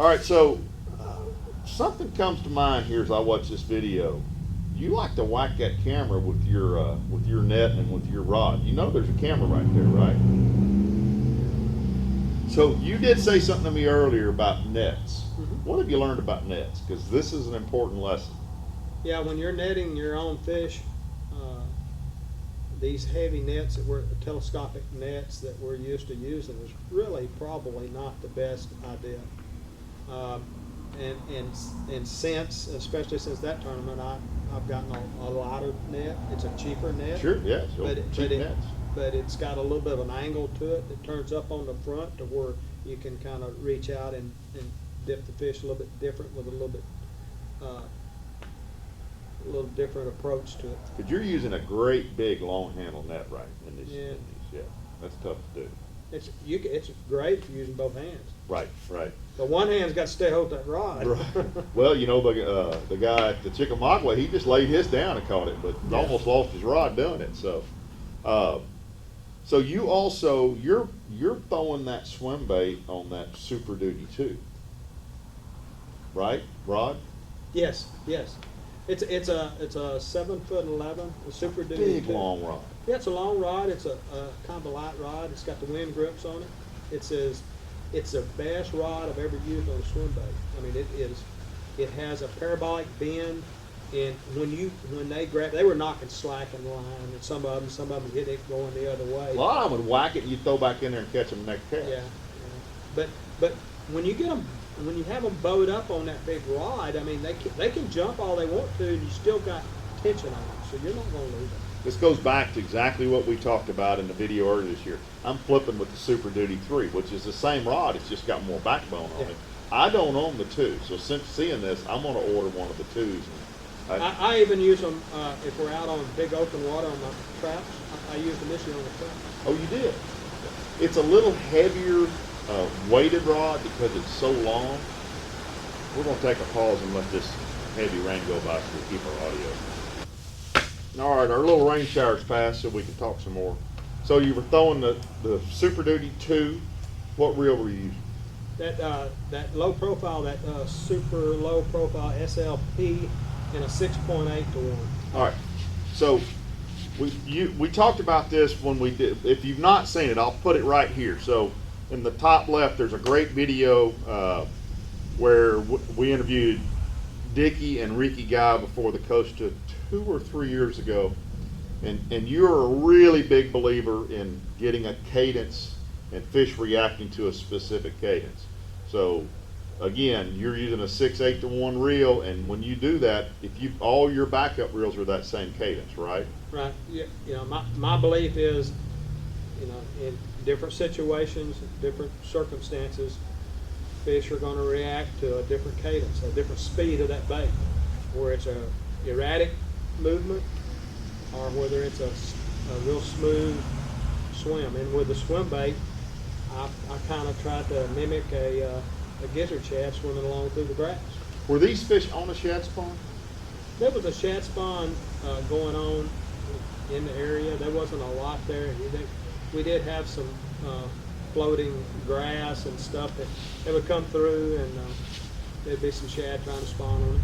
All right, so something comes to mind here as I watch this video. You like to whack that camera with your net and with your rod. You know there's a camera right there, right? So you did say something to me earlier about nets. What have you learned about nets? Because this is an important lesson. Yeah, when you're netting your own fish, these heavy nets that were telescopic nets that we're used to using is really probably not the best idea. And since, especially since that tournament, I've gotten a lighter net. It's a cheaper net. Sure, yes, cheap nets. But it's got a little bit of an angle to it that turns up on the front to where you can kind of reach out and dip the fish a little bit different with a little different approach to it. But you're using a great big long handle net right in these. Yeah. Yeah, that's tough to do. It's great if you're using both hands. Right, right. But one hand's got to stay hold that rod. Right. Well, you know, the guy at the Chickamagua, he just laid his down and caught it, but almost lost his rod doing it. So, so you also you're throwing that swim bait on that Super Duty too, right, rod? Yes, yes. It's a 7'11" Super Duty. Big long rod. Yeah, it's a long rod. It's a kind of a light rod. It's got the wind grips on it. It's the best rod I've ever used on a swim bait. I mean, it is. It has a parabolic bend, and when they grab, they were knocking slack in line, and some of them hit it going the other way. A lot of them would whack it, and you throw back in there and catch them next cast. Yeah. But when you get them, when you have them bowed up on that big rod, I mean, they can jump all they want to, and you still got tension on them, so you're not going to lose them. This goes back to exactly what we talked about in the video earlier this year. I'm flipping with the Super Duty 3, which is the same rod, it's just got more backbone on it. I don't own the 2, so since seeing this, I'm going to order one of the 2s. I even use them if we're out on big open water on my traps. I use them this year on the trap. Oh, you did? It's a little heavier weighted rod because it's so long. We're going to take a pause and let this heavy rain go by so we keep our audio. All right, our little rain showers passed so we can talk some more. So you were throwing the Super Duty 2. What reel were you using? That low profile, that super low profile SLP in a 6.8 to 1. All right. So we talked about this when we did. If you've not seen it, I'll put it right here. So in the top left, there's a great video where we interviewed Dicky and Ricky Guy before the Costa 2 or 3 years ago, and you're a really big believer in getting a cadence and fish reacting to a specific cadence. So again, you're using a 6/8 to 1 reel, and when you do that, all your backup reels are that same cadence, right? Right. Yeah. You know, my belief is, you know, in different situations, different circumstances, fish are going to react to a different cadence, a different speed of that bait, where it's a erratic movement or whether it's a real smooth swim. And with the swim bait, I kind of tried to mimic a gizzard shad swimming along through the grass. Were these fish on a shad spawn? There was a shad spawn going on in the area. There wasn't a lot there. We did have some floating grass and stuff that would come through, and there'd be some shad trying to spawn on it.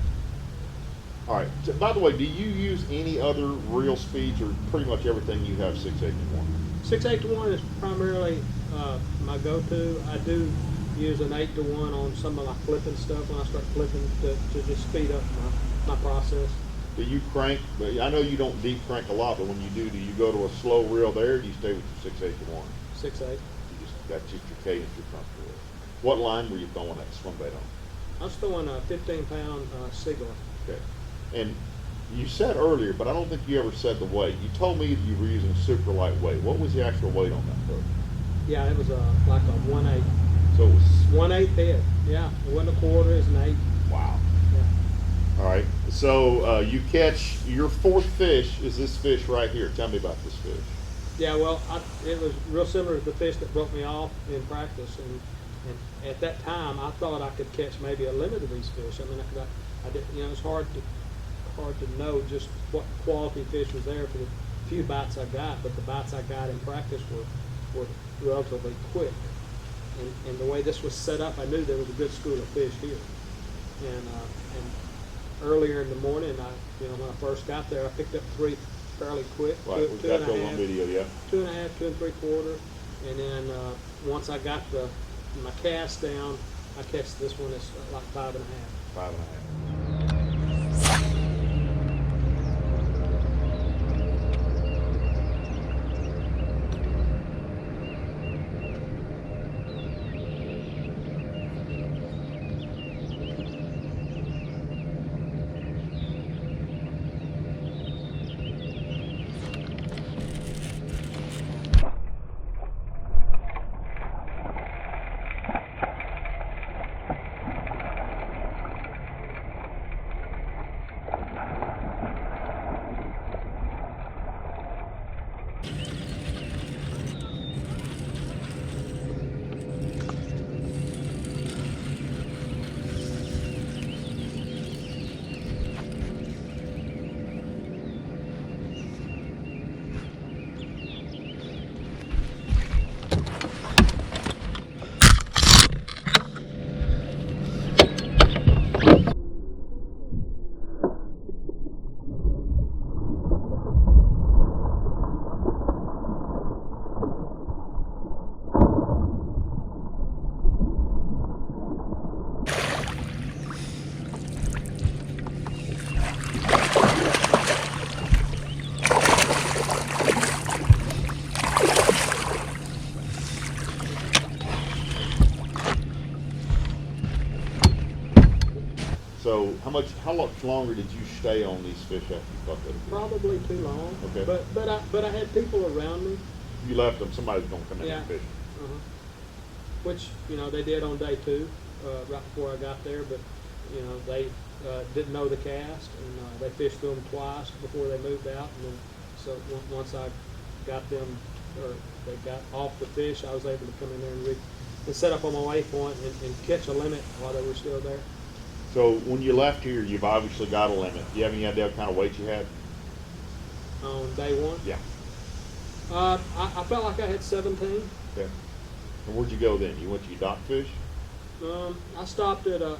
All right. So, by the way, do you use any other reel speeds, or pretty much everything you have 6/8 to 1? 6/8 to 1 is primarily my go-to. I do use an 8 to 1 on some of my flipping stuff when I start flipping to just speed up my process. Do you crank? I know you don't deep crank a lot, but when you do you go to a slow reel there, or do you stay with your 6/8 to 1? 6/8. That's just your cadence you're comfortable with. What line were you throwing that swim bait on? I was throwing a 15-pound Sigler. Okay. And you said earlier, but I don't think you ever said the weight. You told me that you were using super lightweight. What was the actual weight on that boat? Yeah, it was like a 1/8. So it was 1/8 head. Yeah, it wasn't a quarter, it's an 8. Wow. Yeah. All right. So you catch your 4th fish is this fish right here. Tell me about this fish. Yeah, well, it was real similar to the fish that broke me off in practice, and at that time I thought I could catch maybe a limit of these fish. I mean, I did, you know, it's hard to know just what quality fish was there for the few bites I got, but the bites I got in practice were relatively quick. and the way this was set up, I knew there was a good school of fish here. And earlier in the morning, when I first got there, I picked up 3 fairly quick. Right, we've got those on video, yeah. 2.5, 2 3/4, and then once I got my cast down, I catch this one that's like 5.5. 5.5. So how much longer did you stay on these fish after you caught those? Probably too long. Okay. But I had people around me. You left them. Somebody's gonna come in and fish. Uh-huh. Which they did on day 2, right before I got there. But they didn't know the cast, and they fished through them twice before they moved out. And then, so once I got them, or they got off the fish, I was able to come in there and set up on my waypoint and catch a limit while they were still there. So when you left here, you've obviously got a limit. Do you have any idea what kind of weight you had? On day 1? Yeah. I felt like I had 17. Okay. And where'd you go then? You went to your dock fish? I stopped at a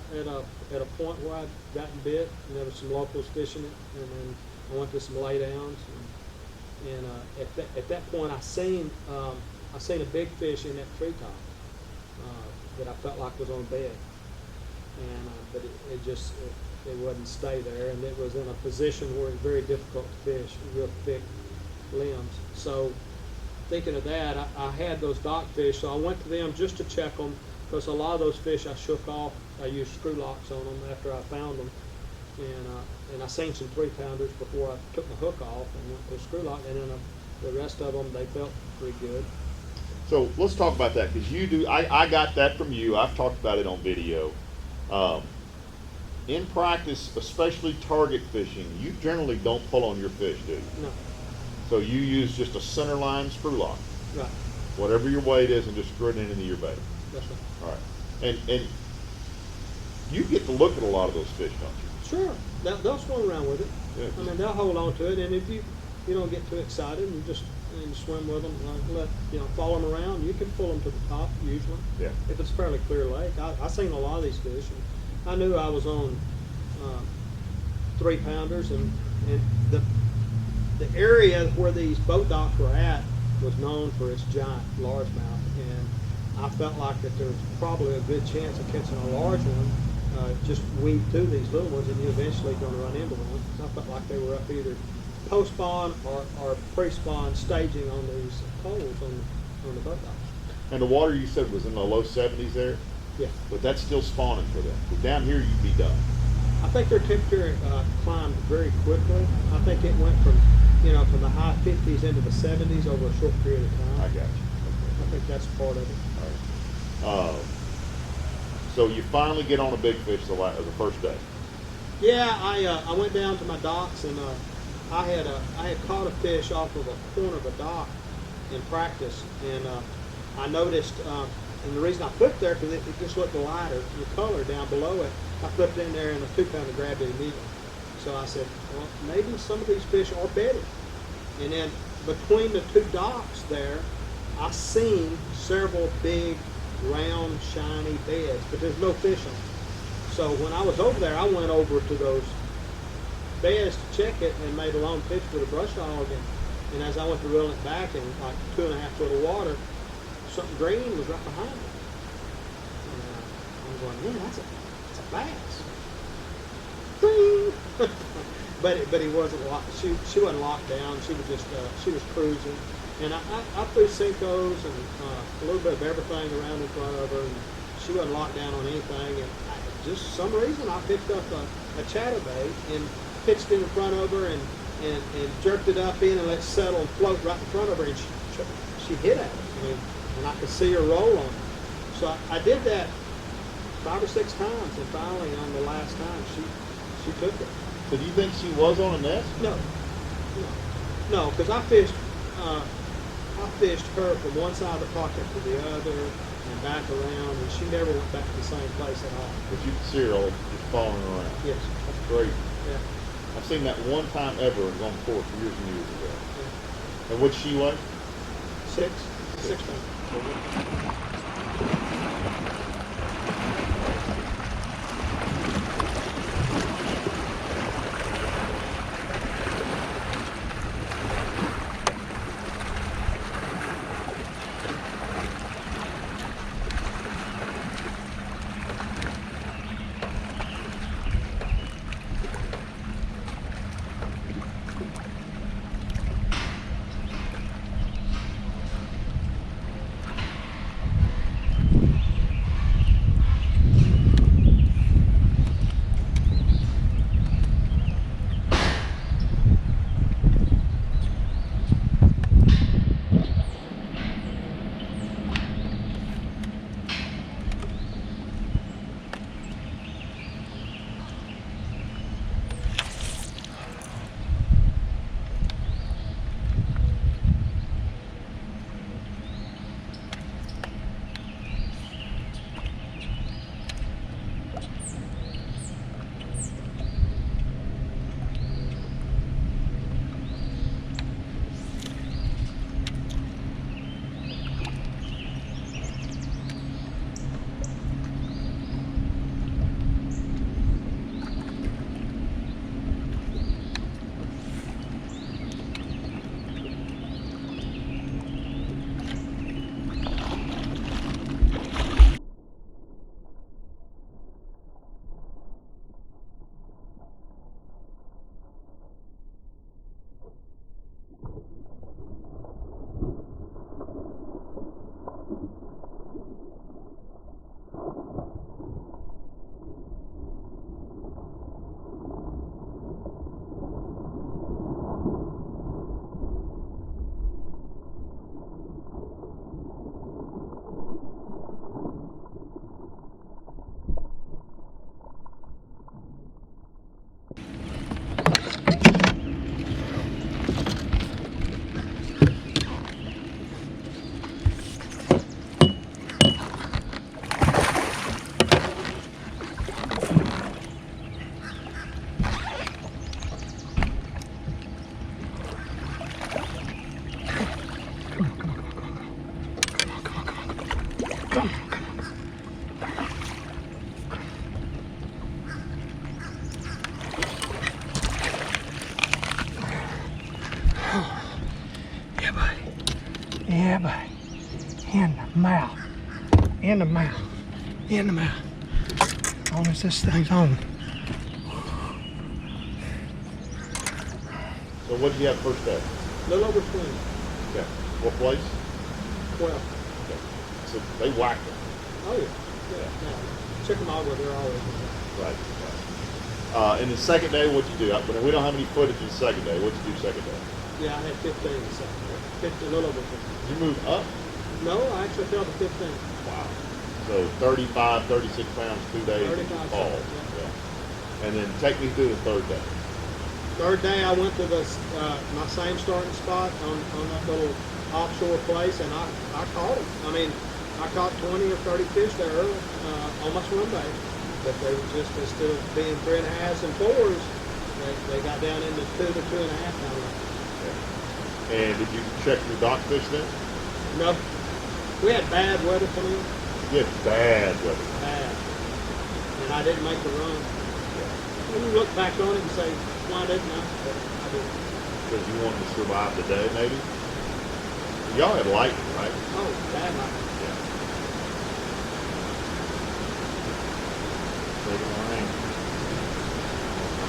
point where I'd gotten bit, and there was some locals fishing it, and then I went to some laydowns, and at that point I seen a big fish in that treetop that I felt like was on a bed, and but it wouldn't stay there, and it was in a position where it's very difficult to fish, real thick limbs. So thinking of that, I had those dock fish, so I went to them just to check them, because a lot of those fish I shook off. I used screw locks on them after I found them, and I seen some 3-pounders before I took my hook off and went to a screw lock, and then the rest of them, they felt pretty good. So let's talk about that, because you do. I got that from you. I've talked about it on video. In practice, especially target fishing, you generally don't pull on your fish, do you? No. So you use just a center line screw lock. Right. Whatever your weight is, and just screw it into your bait. That's right. All right. And you get to look at a lot of those fish, don't you? Sure. They'll swim around with it. Yeah. I mean, they'll hold on to it, and if you don't get too excited and just swim with them, follow them around, you can pull them to the top usually. Yeah. If it's a fairly clear lake. I seen a lot of these fish, and I knew I was on 3-pounders, and the area where these boat docks were at was known for its giant largemouth, and I felt like that there was probably a good chance of catching a large one. Just weed through these little ones, and you're eventually going to run into one. I felt like they were up either post-spawn or pre-spawn staging on these poles on the boat docks. And the water you said was in the low 70s there? Yeah. But that's still spawning for them. But down here you'd be done. I think their temperature climbed very quickly. I think it went from the high 50s into the 70s over a short period of time. I got you. I think that's part of it. All right. So you finally get on a big fish the first day. Yeah, I went down to my docks, and I had caught a fish off of a corner of a dock in practice, and I noticed, and the reason I flipped there because it just looked lighter, the color down below it. I flipped in there, and a 2-pounder grabbed it immediately. So I said, well, maybe some of these fish are bedded. And then between the 2 docks there, I seen several big round, shiny beds, but there's no fish on them. So when I was over there, I went over to those beds to check it and made a long pitch with a brush hog, and as I went to reel it back in like 2.5 foot of water, something green was right behind me. And I'm going, man, that's a bass. Ding! but he wasn't locked. She wasn't locked down. She was just she was cruising, and I threw Cincos and a little bit of everything around in front of her, and she wasn't locked down on anything. And just some reason I picked up a chatterbait and pitched it in front of her and jerked it up in and let it settle and float right in front of her, and she hit at it. I mean, and I could see her roll on it. So I did that 5 or 6 times, and finally on the last time she took it. So do you think she was on a nest? No, because I fished her from one side of the pocket to the other and back around, and she never went back to the same place at all. But you could see her all just following around. Yes. That's great. Yeah. I've seen that one time ever on course years and years ago. Yeah. And what'd she weigh? 6 pounds. Yeah, buddy. In the mouth. In the mouth. In the mouth. As long as this thing's on. So what did you have first day? A little over 20. Okay. What place? 12. Okay. So they whacked it. Oh, yeah. Yeah. Chickamagua, they're always in there. Right. And the second day, what'd you do? We don't have any footage of the second day. What'd you do second day? Yeah, I had 15 the second day. 50, a little over 50. Did you move up? No, I actually fell to 15. Wow. So 35, 36 pounds 2 days. 35 fall. pounds, yeah. And then take me through the third day. Third day, I went to my same starting spot on that little offshore place, and I caught them. I mean, I caught 20 or 30 fish there early, almost one day. But they were just, instead of being 3.5s and 4s, they got down into 2 to 2.5 pounds. And did you check your dock fish then? No. We had bad weather coming in. You had bad weather. bad. And I didn't make the run. And you look back on it and say, why didn't I? But I didn't. Because you wanted to survive the day, maybe? Y'all had lightning, right? Oh, bad.